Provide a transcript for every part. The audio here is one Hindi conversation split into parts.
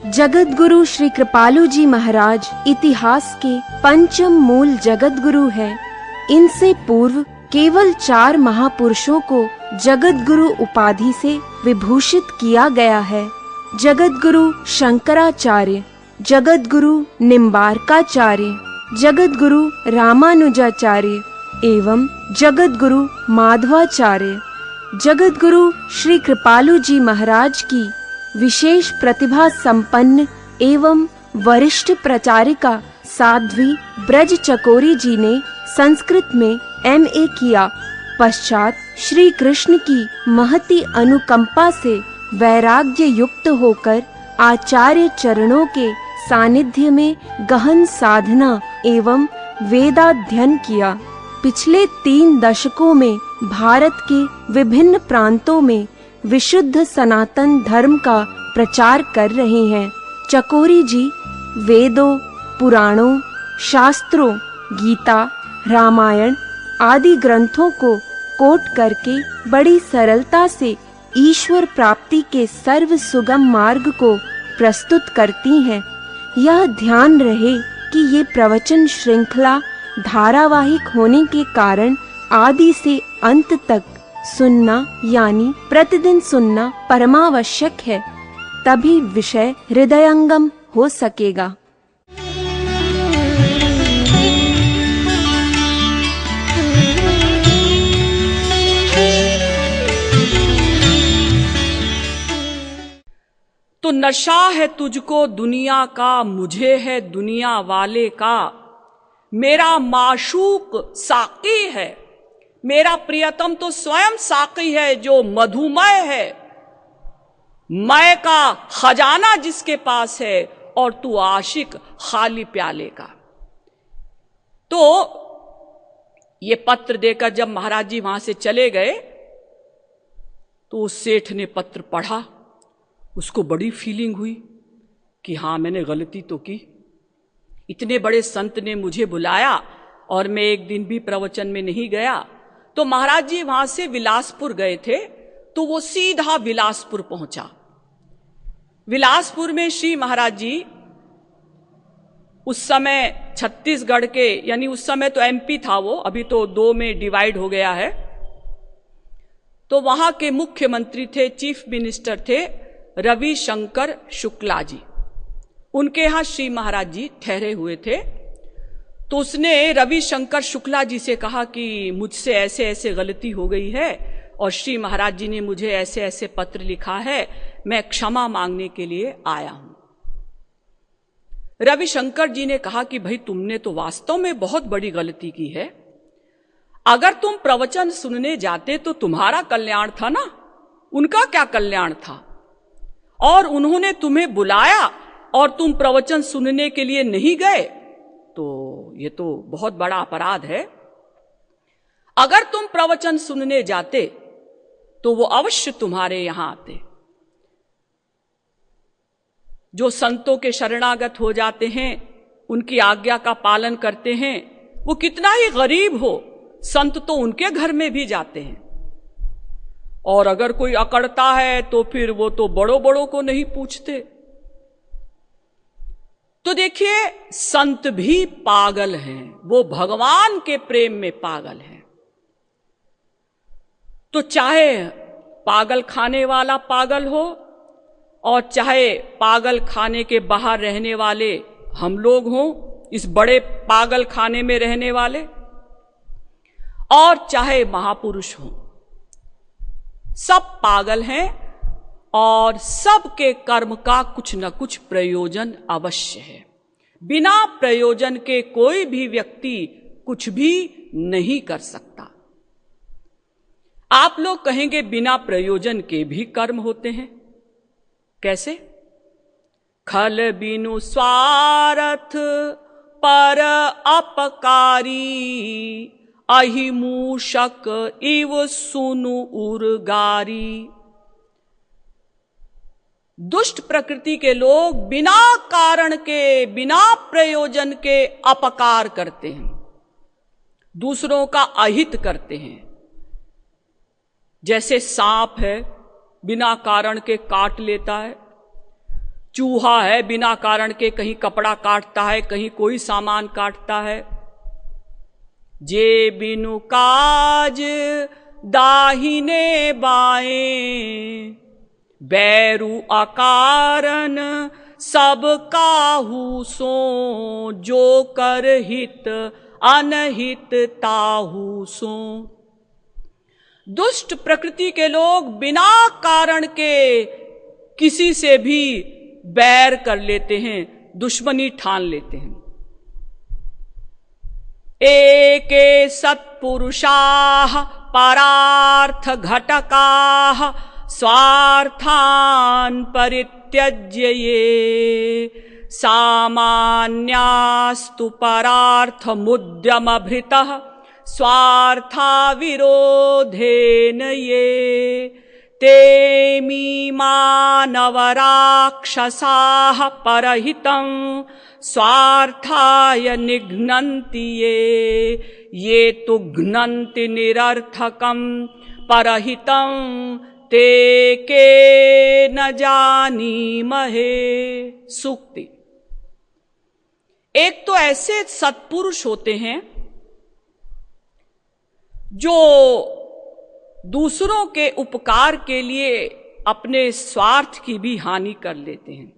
जगतगुरु श्री कृपालु जी महाराज इतिहास के पंचम मूल जगतगुरु हैं। इनसे पूर्व केवल 4 महापुरुषों को जगतगुरु उपाधि से विभूषित किया गया है। जगतगुरु शंकराचार्य, जगतगुरु निम्बार्काचार्य, जगतगुरु रामानुजाचार्य एवं जगतगुरु माधवाचार्य। जगतगुरु श्री कृपालु जी महाराज की विशेष प्रतिभा संपन्न एवं वरिष्ठ प्रचारिका साध्वी ब्रज चकोरी जी ने संस्कृत में MA किया। पश्चात श्री कृष्ण की महती अनुकंपा से वैराग्य युक्त होकर आचार्य चरणों के सानिध्य में गहन साधना एवं वेदाध्ययन किया। पिछले 3 दशकों में भारत के विभिन्न प्रांतों में विशुद्ध सनातन धर्म का प्रचार कर रहे हैं। चकोरी जी वेदों, पुराणों, शास्त्रों, गीता, रामायण आदि ग्रंथों को कोट करके बड़ी सरलता से ईश्वर प्राप्ति के सर्व सुगम मार्ग को प्रस्तुत करती हैं। यह ध्यान रहे कि ये प्रवचन श्रृंखला धारावाहिक होने के कारण आदि से अंत तक सुनना यानी प्रतिदिन सुनना परमावश्यक है, तभी विषय हृदयंगम हो सकेगा। तो नशा है तुझको दुनिया का, मुझे है दुनिया वाले का। मेरा माशूक साकी है, मेरा प्रियतम तो स्वयं साकी है जो मधुमय है। मय का खजाना जिसके पास है और तू आशिक खाली प्याले का। तो ये पत्र देकर जब महाराज जी वहां से चले गए तो उस सेठ ने पत्र पढ़ा। उसको बड़ी फीलिंग हुई कि हाँ, मैंने गलती तो की। इतने बड़े संत ने मुझे बुलाया और मैं एक दिन भी प्रवचन में नहीं गया। तो महाराज जी वहां से विलासपुर गए थे, तो वो सीधा विलासपुर पहुंचा। विलासपुर में श्री महाराज जी उस समय छत्तीसगढ़ के, यानी उस समय तो MP था वो, अभी तो 2 में डिवाइड हो गया है। तो वहां के मुख्यमंत्री थे, चीफ मिनिस्टर थे रविशंकर शुक्ला जी। उनके यहां श्री महाराज जी ठहरे हुए थे। तो उसने रविशंकर शुक्ला जी से कहा कि मुझसे ऐसे ऐसे गलती हो गई है और श्री महाराज जी ने मुझे ऐसे ऐसे पत्र लिखा है, मैं क्षमा मांगने के लिए आया हूं। रविशंकर जी ने कहा कि भाई, तुमने तो वास्तव में बहुत बड़ी गलती की है। अगर तुम प्रवचन सुनने जाते तो तुम्हारा कल्याण था ना, उनका क्या कल्याण था? और उन्होंने तुम्हें बुलाया और तुम प्रवचन सुनने के लिए नहीं गए, तो ये तो बहुत बड़ा अपराध है। अगर तुम प्रवचन सुनने जाते तो वो अवश्य तुम्हारे यहां आते। जो संतों के शरणागत हो जाते हैं, उनकी आज्ञा का पालन करते हैं, वो कितना ही गरीब हो, संत तो उनके घर में भी जाते हैं। और अगर कोई अकड़ता है तो फिर वो तो बड़ों बड़ों को नहीं पूछते। तो देखिए, संत भी पागल हैं, वो भगवान के प्रेम में पागल हैं। तो चाहे पागल खाने वाला पागल हो और चाहे पागल खाने के बाहर रहने वाले हम लोग हों, इस बड़े पागल खाने में रहने वाले, और चाहे महापुरुष हों, सब पागल हैं और सबके कर्म का कुछ न कुछ प्रयोजन अवश्य है। बिना प्रयोजन के कोई भी व्यक्ति कुछ भी नहीं कर सकता। आप लोग कहेंगे बिना प्रयोजन के भी कर्म होते हैं, कैसे? खल बिनु स्वार्थ पर अपकारी, अहि मूषक इव सुनु उर्गारी। दुष्ट प्रकृति के लोग बिना कारण के, बिना प्रयोजन के अपकार करते हैं, दूसरों का अहित करते हैं। जैसे सांप है, बिना कारण के काट लेता है, चूहा है बिना कारण के कहीं कपड़ा काटता है, कहीं कोई सामान काटता है। जे बिनु काज दाहिने बाएं, बैरु अकारण सब काहू सो, जो कर हित अनहित ताहू सो। दुष्ट प्रकृति के लोग बिना कारण के किसी से भी बैर कर लेते हैं, दुश्मनी ठान लेते हैं। एके सत्पुरुषाः परार्थ घटकाः, स्वार्थान् परित्यज्य ये, सामान्यास्तु परार्थ मुद्यमभृतः, स्वार्था विरोधेन ये। ते मानवराक्षसाः परहितं, स्वार्थाय निघ्नन्ति ये तु घ्नन्ति निरर्थकं, परहितं ते के न जानीमहे। सूक्ति। एक तो ऐसे सत्पुरुष होते हैं जो दूसरों के उपकार के लिए अपने स्वार्थ की भी हानि कर लेते हैं।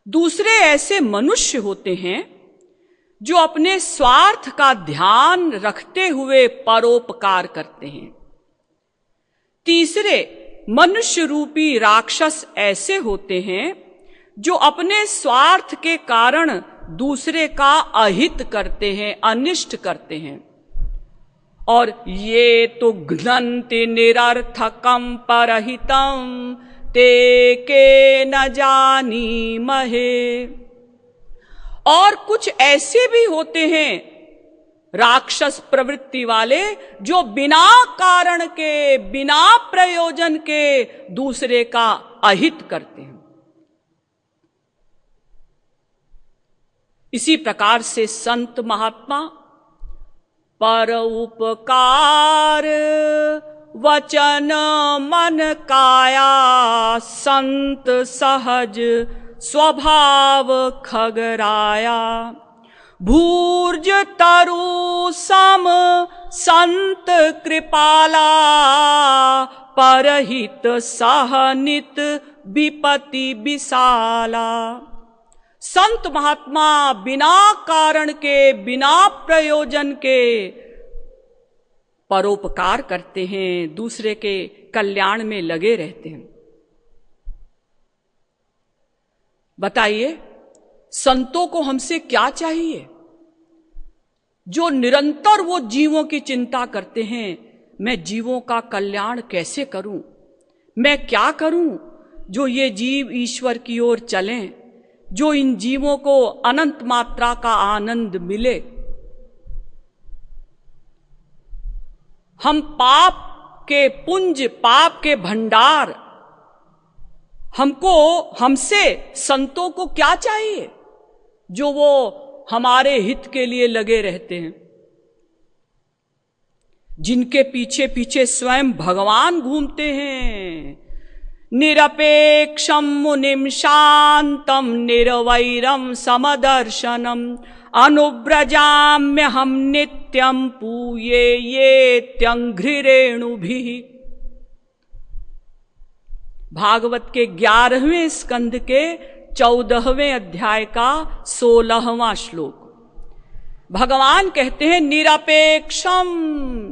दूसरे ऐसे मनुष्य होते हैं जो अपने स्वार्थ का ध्यान रखते हुए परोपकार करते हैं। तीसरे मनुष्य रूपी राक्षस ऐसे होते हैं जो अपने स्वार्थ के कारण दूसरे का अहित करते हैं, अनिष्ट करते हैं। और ये तो घ्नन्ति निरर्थकं परहितं, ते के न जानीमहे। और कुछ ऐसे भी होते हैं राक्षस प्रवृत्ति वाले जो बिना कारण के, बिना प्रयोजन के दूसरे का अहित करते हैं। इसी प्रकार से संत महात्मा पर उपकार वचन मन काया, संत सहज स्वभाव खगराया। भूर्ज तरु सम संत कृपाला, परहित सहनित विपति विशाला। संत महात्मा बिना कारण के, बिना प्रयोजन के परोपकार करते हैं, दूसरे के कल्याण में लगे रहते हैं। बताइए, संतों को हमसे क्या चाहिए? जो निरंतर वो जीवों की चिंता करते हैं, मैं जीवों का कल्याण कैसे करूं, मैं क्या करूं जो ये जीव ईश्वर की ओर चलें, जो इन जीवों को अनंत मात्रा का आनंद मिले। हम पाप के पुंज, पाप के भंडार, हमसे संतों को क्या चाहिए जो वो हमारे हित के लिए लगे रहते हैं, जिनके पीछे पीछे स्वयं भगवान घूमते हैं। निरपेक्षम मुनिम शांतम निर्वैरम समदर्शनम, अनुव्रजाम्य हम नित्यम पूये ये त्यंघ्रिरेणुभिः। भागवत के 11वें स्कंध के 14वें अध्याय का 16वां श्लोक। भगवान कहते हैं निरपेक्षम,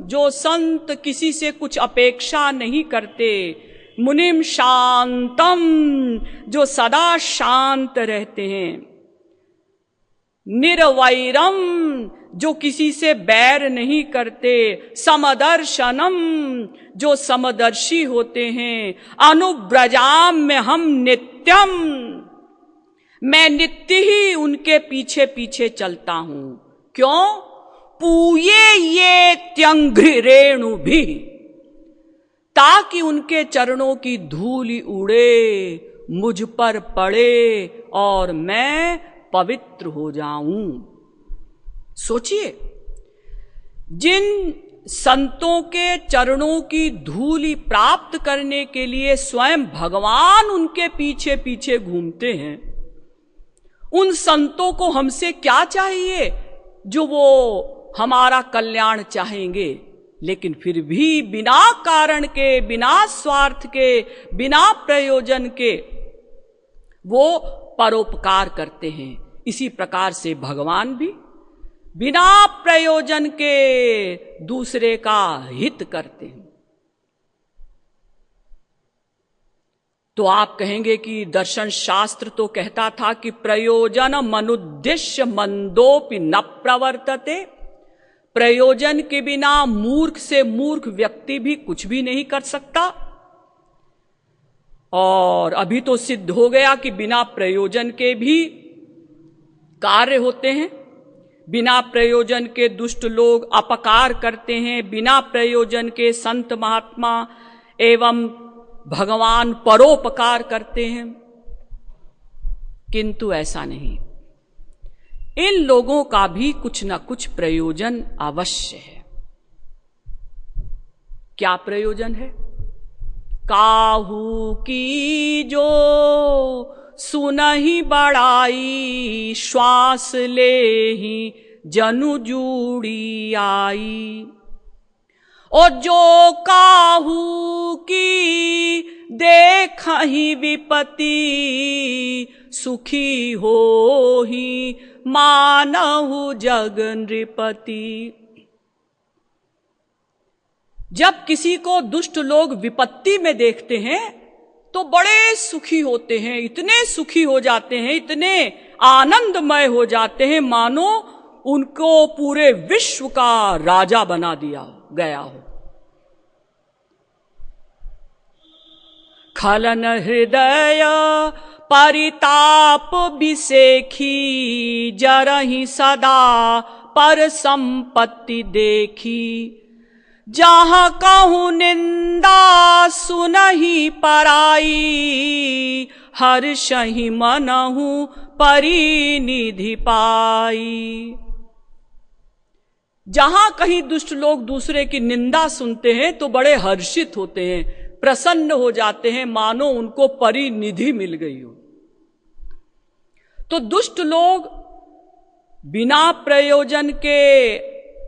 जो संत किसी से कुछ अपेक्षा नहीं करते। मुनिम शांतम, जो सदा शांत रहते हैं। निर्वैरम, जो किसी से बैर नहीं करते। समदर्शनम, जो समदर्शी होते हैं। अनुव्रजाम में हम नित्यम, मैं नित्य ही उनके पीछे पीछे चलता हूं। क्यों? पूये ये त्यंघ्रिरेणुभिः, ताकि उनके चरणों की धूलि उड़े, मुझ पर पड़े और मैं पवित्र हो जाऊं। सोचिए, जिन संतों के चरणों की धूलि प्राप्त करने के लिए स्वयं भगवान उनके पीछे पीछे घूमते हैं। उन संतों को हमसे क्या चाहिए जो वो हमारा कल्याण चाहेंगे, लेकिन फिर भी बिना कारण के, बिना स्वार्थ के, बिना प्रयोजन के वो परोपकार करते हैं। इसी प्रकार से भगवान भी बिना प्रयोजन के दूसरे का हित करते हैं। तो आप कहेंगे कि दर्शन शास्त्र तो कहता था कि प्रयोजन मनुद्देश्य मंदोपि न प्रवर्तते। प्रयोजन के बिना मूर्ख से मूर्ख व्यक्ति भी कुछ भी नहीं कर सकता। और अभी तो सिद्ध हो गया कि बिना प्रयोजन के भी कार्य होते हैं। बिना प्रयोजन के दुष्ट लोग अपकार करते हैं, बिना प्रयोजन के संत महात्मा एवं भगवान परोपकार करते हैं। किंतु ऐसा नहीं, इन लोगों का भी कुछ न कुछ प्रयोजन अवश्य है। क्या प्रयोजन है? काहू की जो सुनहि बड़ाई, श्वास ले ही जनु जूड़ी आई। और जो काहू की देखहि विपत्ति, सुखी हो ही मानहु जग नृपति। जब किसी को दुष्ट लोग विपत्ति में देखते हैं तो बड़े सुखी होते हैं, इतने सुखी हो जाते हैं, इतने आनंदमय हो जाते हैं, मानो उनको पूरे विश्व का राजा बना दिया गया हो। खलन हृदय परिताप बिसेखी, जरहि सदा पर संपत्ति देखी। जहाँ कहूँ निंदा सुनहि पराई, हर्षहि मनहु परिनिधि पाई। जहां कहीं दुष्ट लोग दूसरे की निंदा सुनते हैं तो बड़े हर्षित होते हैं, प्रसन्न हो जाते हैं, मानो उनको परिनिधि मिल गई हो। तो दुष्ट लोग बिना प्रयोजन के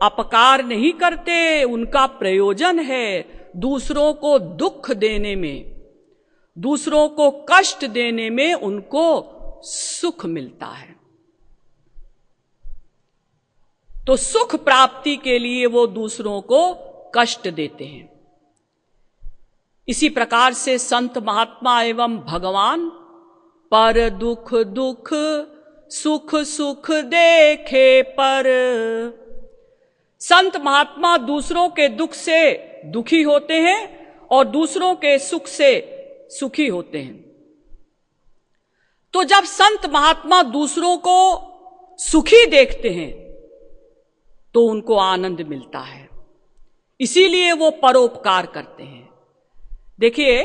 अपकार नहीं करते, उनका प्रयोजन है दूसरों को दुख देने में, दूसरों को कष्ट देने में उनको सुख मिलता है। तो सुख प्राप्ति के लिए वो दूसरों को कष्ट देते हैं। इसी प्रकार से संत महात्मा एवं भगवान पर दुख दुख सुख सुख देखे पर। संत महात्मा दूसरों के दुख से दुखी होते हैं और दूसरों के सुख से सुखी होते हैं। तो जब संत महात्मा दूसरों को सुखी देखते हैं तो उनको आनंद मिलता है, इसीलिए वो परोपकार करते हैं। देखिए,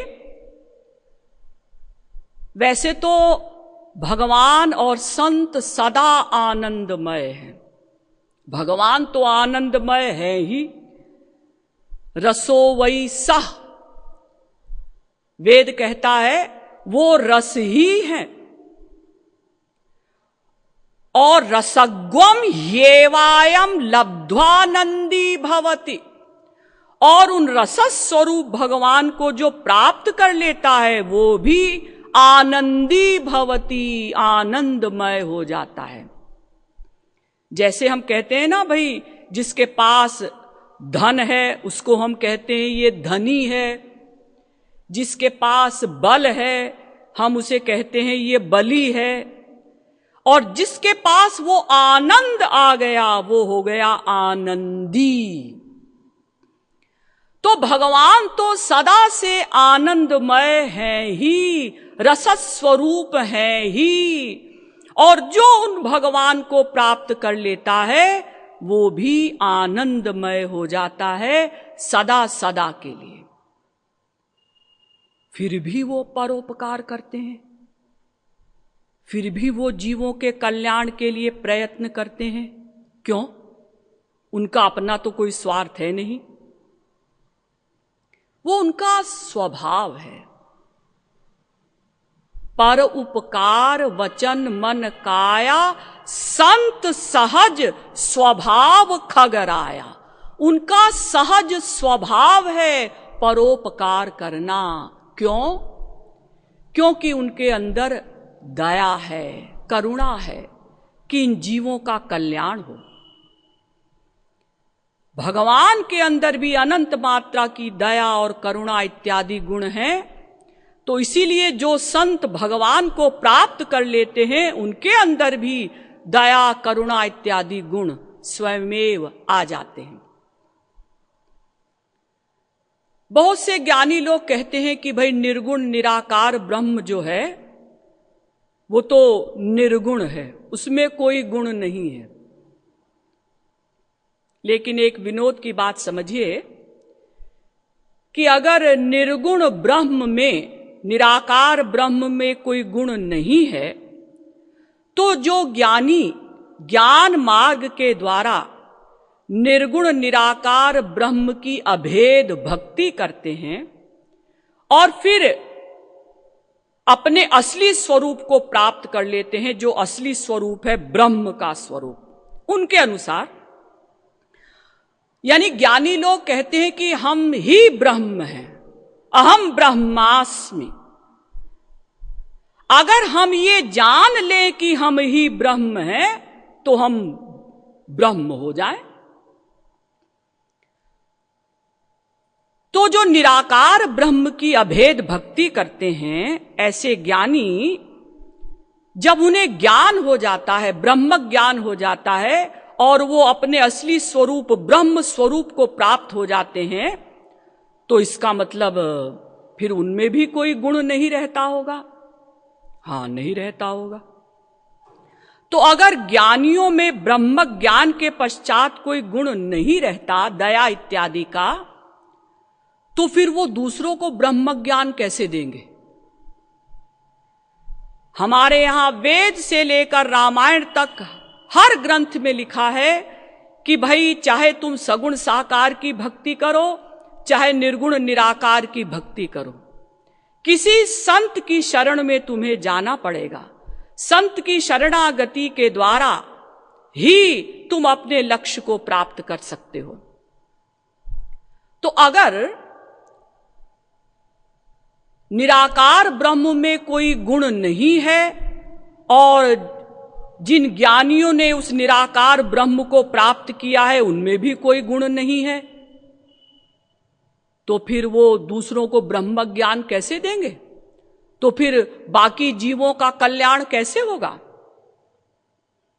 वैसे तो भगवान और संत सदा आनंदमय हैं। भगवान तो आनंदमय है ही, रसो वै सह, वेद कहता है वो रस ही है। और रसग्वम येवायम लब्ध्वानंदी भवति, और उन रसस स्वरूप भगवान को जो प्राप्त कर लेता है वो भी आनंदी भवति, आनंदमय हो जाता है। जैसे हम कहते हैं ना भाई, जिसके पास धन है उसको हम कहते हैं ये धनी है, जिसके पास बल है हम उसे कहते हैं ये बली है, और जिसके पास वो आनंद आ गया वो हो गया आनंदी। तो भगवान तो सदा से आनंदमय है ही, रसस स्वरूप है ही, और जो उन भगवान को प्राप्त कर लेता है वो भी आनंदमय हो जाता है सदा सदा के लिए। फिर भी वो परोपकार करते हैं, फिर भी वो जीवों के कल्याण के लिए प्रयत्न करते हैं। क्यों? उनका अपना तो कोई स्वार्थ है नहीं, वो उनका स्वभाव है। पर उपकार वचन मन काया, संत सहज स्वभाव खगराया। उनका सहज स्वभाव है परोपकार करना। क्यों? क्योंकि उनके अंदर दया है, करुणा है कि इन जीवों का कल्याण हो। भगवान के अंदर भी अनंत मात्रा की दया और करुणा इत्यादि गुण हैं। तो इसीलिए जो संत भगवान को प्राप्त कर लेते हैं उनके अंदर भी दया करुणा इत्यादि गुण स्वयमेव आ जाते हैं। बहुत से ज्ञानी लोग कहते हैं कि भाई निर्गुण निराकार ब्रह्म जो है वो तो निर्गुण है, उसमें कोई गुण नहीं है। लेकिन एक विनोद की बात समझिए कि अगर निर्गुण ब्रह्म में, निराकार ब्रह्म में कोई गुण नहीं है, तो जो ज्ञानी ज्ञान मार्ग के द्वारा निर्गुण निराकार ब्रह्म की अभेद भक्ति करते हैं और फिर अपने असली स्वरूप को प्राप्त कर लेते हैं, जो असली स्वरूप है ब्रह्म का स्वरूप, उनके अनुसार, यानी ज्ञानी लोग कहते हैं कि हम ही ब्रह्म हैं, अहम ब्रह्मास्मि। अगर हम ये जान लें कि हम ही ब्रह्म हैं तो हम ब्रह्म हो जाएं। तो जो निराकार ब्रह्म की अभेद भक्ति करते हैं, ऐसे ज्ञानी जब उन्हें ज्ञान हो जाता है, ब्रह्म ज्ञान हो जाता है और वो अपने असली स्वरूप ब्रह्म स्वरूप को प्राप्त हो जाते हैं, तो इसका मतलब फिर उनमें भी कोई गुण नहीं रहता होगा। हाँ, नहीं रहता होगा। तो अगर ज्ञानियों में ब्रह्म ज्ञान के पश्चात कोई गुण नहीं रहता, दया इत्यादि का, तो फिर वो दूसरों को ब्रह्म ज्ञान कैसे देंगे? हमारे यहां वेद से लेकर रामायण तक हर ग्रंथ में लिखा है कि भाई चाहे तुम सगुण साकार की भक्ति करो, चाहे निर्गुण निराकार की भक्ति करो, किसी संत की शरण में तुम्हें जाना पड़ेगा। संत की शरणागति के द्वारा ही तुम अपने लक्ष्य को प्राप्त कर सकते हो। तो अगर निराकार ब्रह्म में कोई गुण नहीं है और जिन ज्ञानियों ने उस निराकार ब्रह्म को प्राप्त किया है उनमें भी कोई गुण नहीं है, तो फिर वो दूसरों को ब्रह्म ज्ञान कैसे देंगे? तो फिर बाकी जीवों का कल्याण कैसे होगा?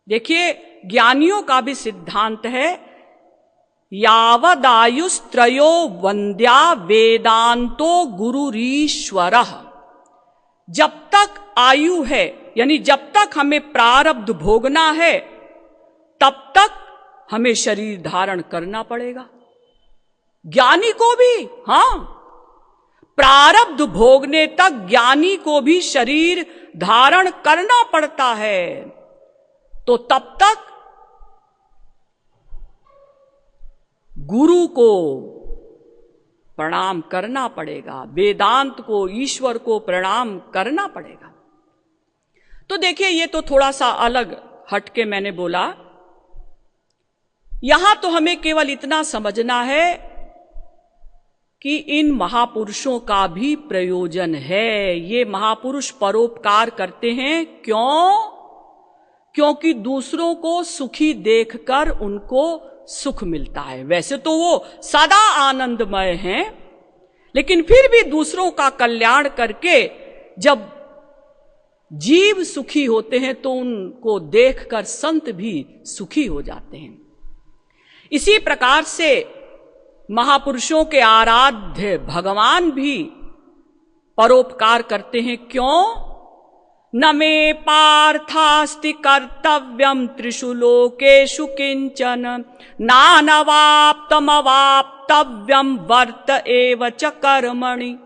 देखिए, ज्ञानियों का भी सिद्धांत है, यावदायुस्त्रयो वंद्या वेदांतो गुरुरीश्वरः। जब तक आयु है, यानी जब तक हमें प्रारब्ध भोगना है, तब तक हमें शरीर धारण करना पड़ेगा। ज्ञानी को भी, हां, प्रारब्ध भोगने तक ज्ञानी को भी शरीर धारण करना पड़ता है। तो तब तक गुरु को प्रणाम करना पड़ेगा, वेदांत को, ईश्वर को प्रणाम करना पड़ेगा। तो देखिए, ये तो थोड़ा सा अलग हटके मैंने बोला। यहां तो हमें केवल इतना समझना है कि इन महापुरुषों का भी प्रयोजन है। ये महापुरुष परोपकार करते हैं। क्यों? क्योंकि दूसरों को सुखी देखकर उनको सुख मिलता है। वैसे तो वो सदा आनंदमय हैं, लेकिन फिर भी दूसरों का कल्याण करके जब जीव सुखी होते हैं तो उनको देखकर संत भी सुखी हो जाते हैं। इसी प्रकार से महापुरुषों के आराध्य भगवान भी परोपकार करते हैं। क्यों? न मे पार्थास्ति कर्तव्यम त्रिषु लोकेषु किंचन नानवाप्तम अवाप्तव्यम वर्त एव च कर्मणि।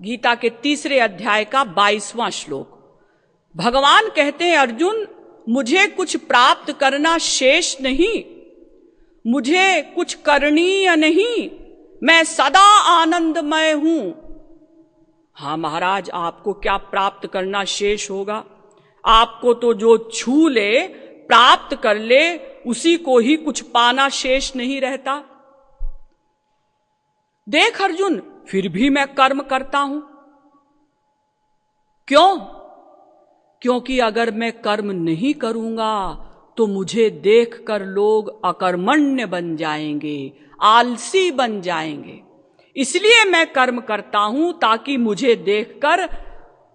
गीता के 3 अध्याय का 22वां श्लोक। भगवान कहते हैं, अर्जुन, मुझे कुछ प्राप्त करना शेष नहीं, मुझे कुछ करणीय नहीं, मैं सदा आनंदमय हूं। हाँ महाराज, आपको क्या प्राप्त करना शेष होगा? आपको तो जो छू ले, प्राप्त कर ले, उसी को ही कुछ पाना शेष नहीं रहता। देख अर्जुन, फिर भी मैं कर्म करता हूं। क्यों? क्योंकि अगर मैं कर्म नहीं करूंगा तो मुझे देखकर लोग अकर्मण्य बन जाएंगे, आलसी बन जाएंगे। इसलिए मैं कर्म करता हूं ताकि मुझे देखकर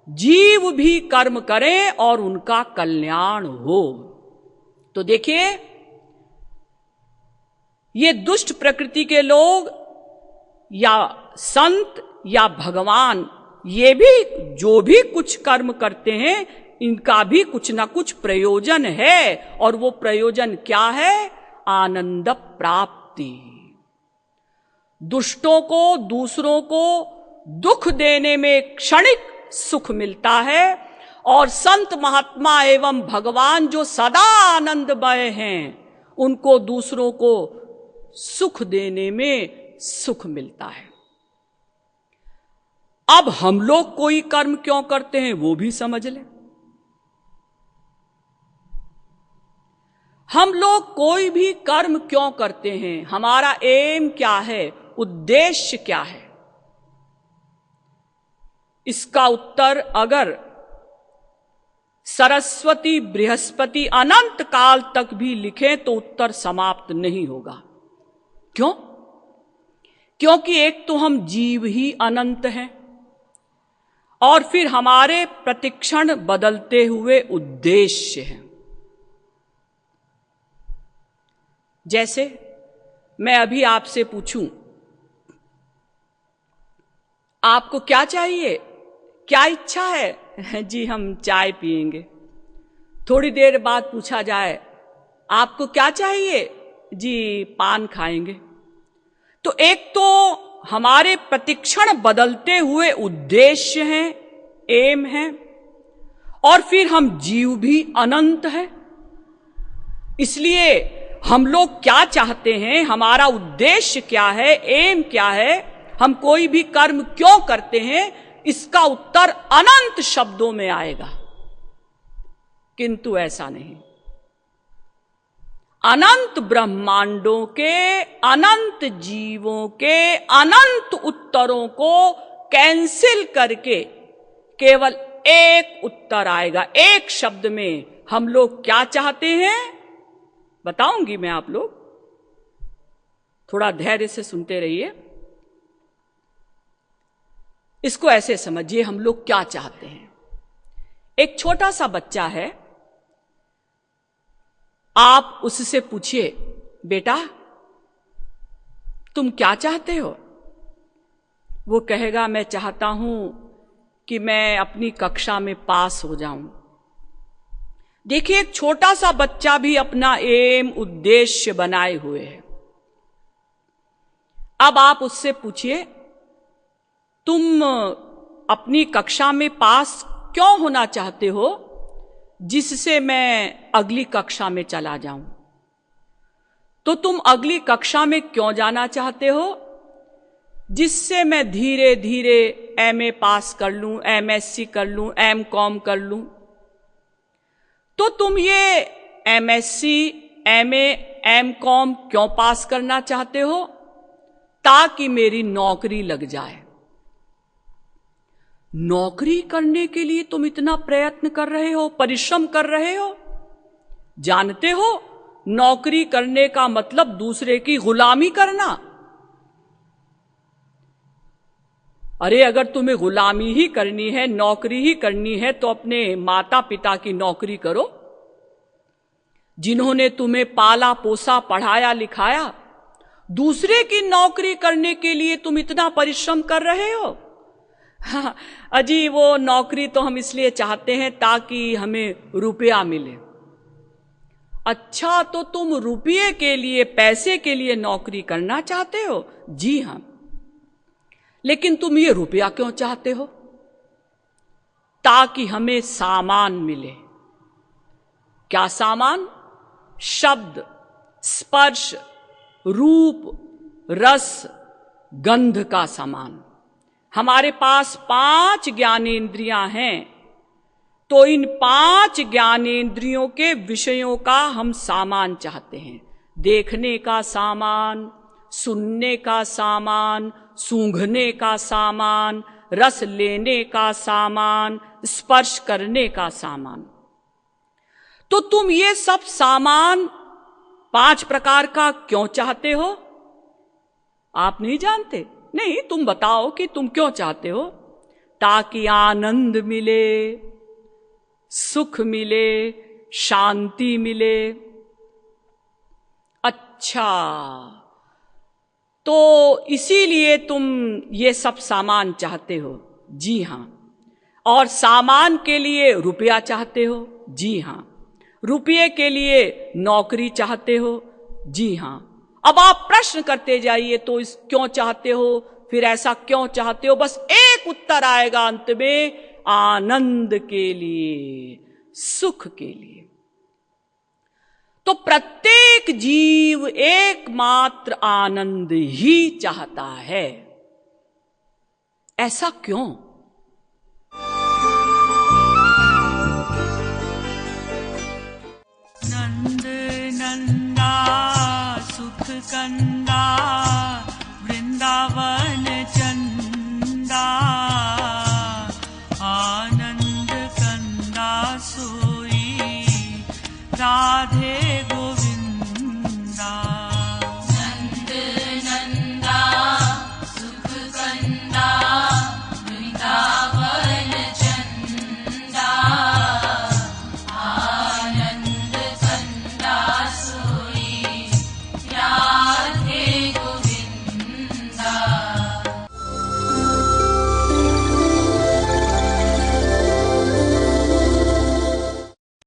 जीव भी कर्म करें और उनका कल्याण हो। तो देखिए, ये दुष्ट प्रकृति के लोग या संत या भगवान, ये भी जो भी कुछ कर्म करते हैं, इनका भी कुछ ना कुछ प्रयोजन है। और वो प्रयोजन क्या है? आनंद प्राप्ति। दुष्टों को, दूसरों को दुख देने में क्षणिक सुख मिलता है, और संत महात्मा एवं भगवान जो सदा आनंदमय हैं, उनको दूसरों को सुख देने में सुख मिलता है। अब हम लोग कोई कर्म क्यों करते हैं वो भी समझ लें। हम लोग कोई भी कर्म क्यों करते हैं? हमारा एम क्या है? उद्देश्य क्या है? इसका उत्तर अगर सरस्वती बृहस्पति अनंत काल तक भी लिखें तो उत्तर समाप्त नहीं होगा। क्यों? क्योंकि एक तो हम जीव ही अनंत हैं, और फिर हमारे प्रतिक्षण बदलते हुए उद्देश्य हैं। जैसे मैं अभी आपसे पूछूं, आपको क्या चाहिए, क्या इच्छा है? जी हम चाय पिएंगे। थोड़ी देर बाद पूछा जाए, आपको क्या चाहिए? जी पान खाएंगे। तो एक तो हमारे प्रतिक्षण बदलते हुए उद्देश्य हैं, एम है, और फिर हम जीव भी अनंत है। इसलिए हम लोग क्या चाहते हैं, हमारा उद्देश्य क्या है, एम क्या है, हम कोई भी कर्म क्यों करते हैं, इसका उत्तर अनंत शब्दों में आएगा। किंतु ऐसा नहीं। अनंत ब्रह्मांडों के, अनंत जीवों के अनंत उत्तरों को कैंसिल करके केवल एक उत्तर आएगा। एक शब्द में हम लोग क्या चाहते हैं बताऊंगी मैं, आप लोग थोड़ा धैर्य से सुनते रहिए। इसको ऐसे समझिए, हम लोग क्या चाहते हैं। एक छोटा सा बच्चा है, आप उससे पूछिए, बेटा तुम क्या चाहते हो? वो कहेगा, मैं चाहता हूं कि मैं अपनी कक्षा में पास हो जाऊं। देखिए, एक छोटा सा बच्चा भी अपना एम, उद्देश्य बनाए हुए है। अब आप उससे पूछिए, तुम अपनी कक्षा में पास क्यों होना चाहते हो, जिससे मैं अगली कक्षा में चला जाऊं? तो तुम अगली कक्षा में क्यों जाना चाहते हो? जिससे मैं धीरे धीरे एमए पास कर लूं, एमएससी कर लूं, एमकॉम कर लूं। तो तुम ये एमएससी, एमए, एमकॉम क्यों पास करना चाहते हो? ताकि मेरी नौकरी लग जाए। नौकरी करने के लिए तुम इतना प्रयत्न कर रहे हो, परिश्रम कर रहे हो। जानते हो नौकरी करने का मतलब दूसरे की गुलामी करना। अरे अगर तुम्हें गुलामी ही करनी है, नौकरी ही करनी है, तो अपने माता पिता की नौकरी करो, जिन्होंने तुम्हें पाला पोसा, पढ़ाया लिखाया। दूसरे की नौकरी करने के लिए तुम इतना परिश्रम कर रहे हो। हाँ, अजी वो नौकरी तो हम इसलिए चाहते हैं ताकि हमें रुपया मिले। अच्छा, तो तुम रुपये के लिए, पैसे के लिए नौकरी करना चाहते हो? जी हां। लेकिन तुम ये रुपया क्यों चाहते हो? ताकि हमें सामान मिले। क्या सामान? शब्द, स्पर्श, रूप, रस, गंध का सामान। हमारे पास 5 ज्ञानेंद्रियां हैं, तो इन 5 ज्ञानेंद्रियों के विषयों का हम सामान चाहते हैं। देखने का सामान, सुनने का सामान, सूंघने का सामान, रस लेने का सामान, स्पर्श करने का सामान। तो तुम ये सब सामान 5 प्रकार का क्यों चाहते हो? आप नहीं जानते? नहीं, तुम बताओ कि तुम क्यों चाहते हो? ताकि आनंद मिले, सुख मिले, शांति मिले। अच्छा, तो इसीलिए तुम ये सब सामान चाहते हो? जी हां। और सामान के लिए रुपया चाहते हो? जी हां। रुपये के लिए नौकरी चाहते हो? जी हां। अब आप प्रश्न करते जाइए, तो इस क्यों चाहते हो, फिर ऐसा क्यों चाहते हो? बस एक उत्तर आएगा अंत में, आनंद के लिए, सुख के लिए। तो प्रत्येक जीव एकमात्र आनंद ही चाहता है। ऐसा क्यों? नंद नंदा सुख कंद